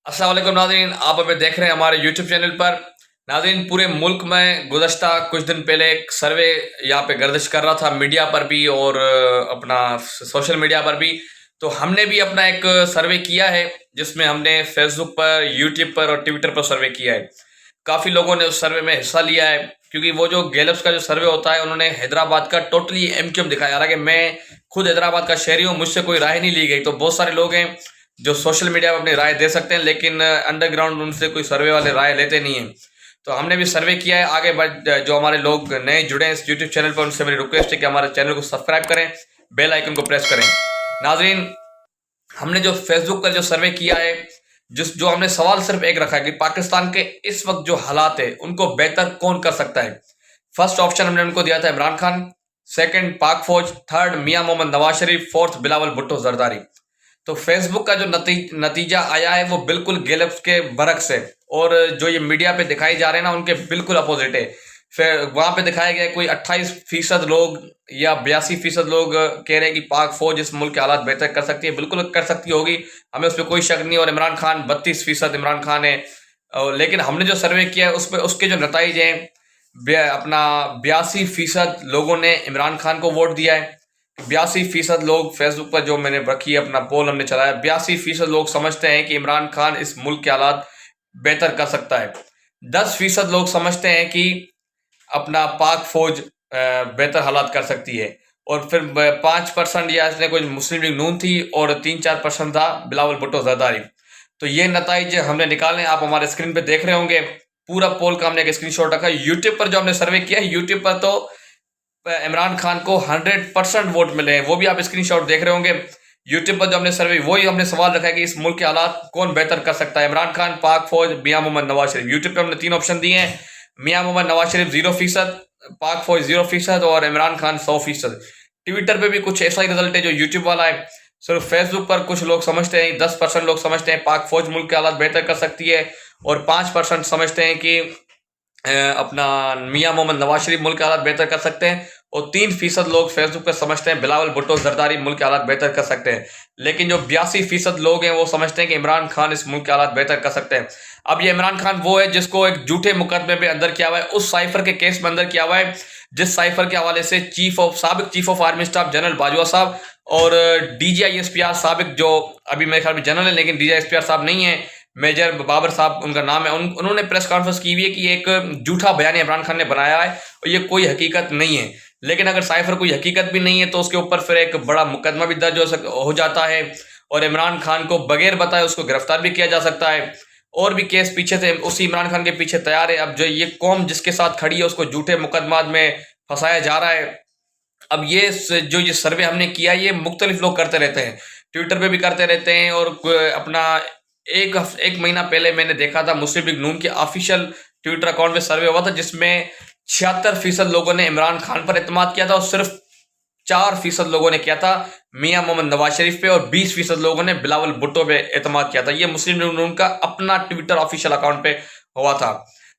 अस्सलाम वालेकुम नाज़रीन, आप हमें देख रहे हैं हमारे यूट्यूब चैनल पर। नाज़रीन, पूरे मुल्क में गुज़श्ता कुछ दिन पहले एक सर्वे यहाँ पे गर्दिश कर रहा था, मीडिया पर भी और अपना सोशल मीडिया पर भी। तो हमने भी अपना एक सर्वे किया है, जिसमें हमने फेसबुक पर, यूट्यूब पर और ट्विटर पर सर्वे किया है। काफ़ी लोगों ने उस सर्वे में हिस्सा लिया है, क्योंकि वो जो गैलप्स का जो सर्वे होता है, उन्होंने हैदराबाद का टोटली एमक्यूएम दिखाया। हालांकि मैं खुद हैदराबाद का शहरी हूँ, मुझसे कोई राय नहीं ली गई। तो बहुत सारे लोग हैं जो सोशल मीडिया पर अपनी राय दे सकते हैं, लेकिन अंडरग्राउंड उनसे कोई सर्वे वाले राय लेते नहीं हैं। तो हमने भी सर्वे किया है। आगे बढ़ जो हमारे लोग नए जुड़े हैं इस यूट्यूब चैनल पर, उनसे मेरी रिक्वेस्ट है कि हमारे चैनल को सब्सक्राइब करें, बेल आइकन को प्रेस करें। नाजरीन, हमने जो फेसबुक पर जो सर्वे किया है, जिस जो हमने सवाल सिर्फ एक रखा है कि पाकिस्तान के इस वक्त जो हालात है उनको बेहतर कौन कर सकता है। फर्स्ट ऑप्शन हमने उनको दिया था इमरान खान, सेकंड पाक फौज, थर्ड मियां मोहम्मद नवाज शरीफ, फोर्थ बिलावल भुट्टो जरदारी। तो फेसबुक का जो नतीजा आया है वो बिल्कुल गैलप्स के बरक्स है, और जो ये मीडिया पे दिखाई जा रहे हैं ना, उनके बिल्कुल अपोजिट है। फिर वहां पे दिखाया गया कोई 28% लोग या 82% लोग कह रहे हैं कि पाक फौज इस मुल्क के हालात बेहतर कर सकती है। बिल्कुल कर सकती होगी, हमें उस पर कोई शक नहीं। और इमरान खान 32% इमरान खान है। लेकिन हमने जो सर्वे किया है उसमें उसके जो नतीजे हैं, अपना 82% लोगों ने इमरान खान को वोट दिया है। 82% लोग, फेसबुक पर जो मैंने रखी है अपना पोल हमने चलाया, 82% लोग समझते हैं कि इमरान खान इस मुल्क के हालात बेहतर कर सकता है। 10% लोग समझते हैं कि अपना पाक फौज बेहतर हालात कर सकती है। और फिर 5% या इसने कोई मुस्लिम लीग नून थी, और 3-4% था बिलावल भुट्टो जरदारी। तो ये नतीजे हमने निकाले, आप हमारे स्क्रीन पे देख रहे होंगे। पूरा पोल का हमने एक स्क्रीनशॉट रखा है। यूट्यूब पर जो हमने सर्वे किया है, यूट्यूब पर तो इमरान खान को 100% वोट मिले हैं, वो भी आप स्क्रीनशॉट देख रहे होंगे। यूट्यूब पर जो हमने सर्वे, वही हमने सवाल रखा है कि इस मुल्क के हालात कौन बेहतर कर सकता है, इमरान खान, पाक फौज, मियां मोहम्मद नवाज शरीफ। यूट्यूब पर हमने 3 ऑप्शन दिए हैं, मियां मोहम्मद नवाज शरीफ 0%, पाक फौज 0% और इमरान खान 100%। ट्विटर पे भी कुछ ऐसा ही रिजल्ट है जो यूट्यूब वाला है। सिर्फ फेसबुक पर कुछ लोग समझते हैं, 10% लोग समझते हैं पाक फौज मुल्क के हालात बेहतर कर सकती है, और 5% समझते हैं कि अपना मियां मोहम्मद नवाज शरीफ मुल्क के हालात बेहतर कर सकते हैं, और 3% लोग फेसबुक पर समझते हैं बिलावल भुट्टो जरदारी मुल्क के हालात बेहतर कर सकते हैं। लेकिन जो 82% लोग हैं वो समझते हैं कि इमरान खान इस मुल्क के हालात बेहतर कर सकते हैं। अब ये इमरान खान वो है जिसको एक झूठे मुकदमे में अंदर किया हुआ है, उस साइफर के केस में अंदर किया हुआ है, जिस साइफर के हवाले से साबिक chief of army staff general Bajwa साहब और DGISPR साबिक, जो अभी मेरे ख्याल में जनरल है लेकिन DGISPR साहब नहीं है, मेजर बाबर साहब उनका नाम है, उन्होंने प्रेस कॉन्फ्रेंस की हुई है कि एक झूठा बयान इमरान खान ने बनाया है और ये कोई हकीकत नहीं है। लेकिन अगर साइफर कोई हकीकत भी नहीं है तो उसके ऊपर फिर एक बड़ा मुकदमा भी दर्ज हो जाता है, और इमरान खान को बगैर बताए उसको गिरफ्तार भी किया जा सकता है। और भी केस पीछे से उसी इमरान खान के पीछे तैयार है। अब जो ये कौम जिसके साथ खड़ी है उसको झूठे मुकदमात में फंसाया जा रहा है। अब जो ये सर्वे हमने किया, ये मुख्तलिफ लोग करते रहते हैं, ट्विटर पे भी करते रहते हैं, और अपना एक महीना पहले मैंने देखा था मुस्लिम लीग नून के ऑफिशियल ट्विटर अकाउंट पे सर्वे हुआ था, जिसमें 76% लोगों ने इमरान खान पर एतमाद किया था, और सिर्फ 4% लोगों ने किया था मियां मोहम्मद नवाज शरीफ पे, और 20% लोगों ने बिलावल भुट्टो पे एतमाद किया था। ये मुस्लिम लीग नून का अपना ट्विटर ऑफिशियल अकाउंट पे हुआ था।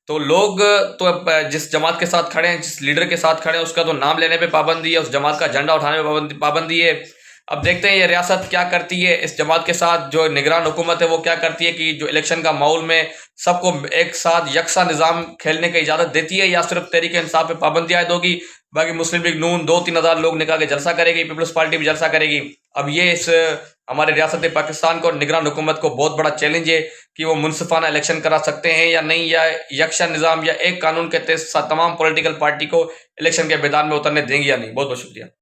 तो लोग तो अब जिस जमात के साथ खड़े हैं, जिस लीडर के साथ खड़े हैं, उसका तो नाम लेने पे पाबंदी है, उस जमात का झंडा उठाने पे पाबंदी है। अब देखते हैं ये रियासत क्या करती है इस जमात के साथ। जो निगरान हुकूमत है वो क्या करती है कि जो इलेक्शन का माहौल में सबको एक साथ यकसा निज़ाम खेलने की इजाज़त देती है, या सिर्फ तहरीक इंसाफ पे पाबंदी आयद होगी। बाकी मुस्लिम लीग नून 2-3 हज़ार लोग निकाल के जलसा करेगी, पीपल्स पार्टी भी जलसा करेगी। अब ये इस हमारे रियासत पाकिस्तान को और निगरान हुकूमत को बहुत बड़ा चैलेंज है कि वो मुनसिफाना इलेक्शन करा सकते हैं या नहीं, या यकसा निज़ाम या एक कानून के तहत तमाम पॉलिटिकल पार्टी को इलेक्शन के मैदान में उतरने देंगे या नहीं। बहुत बहुत शुक्रिया।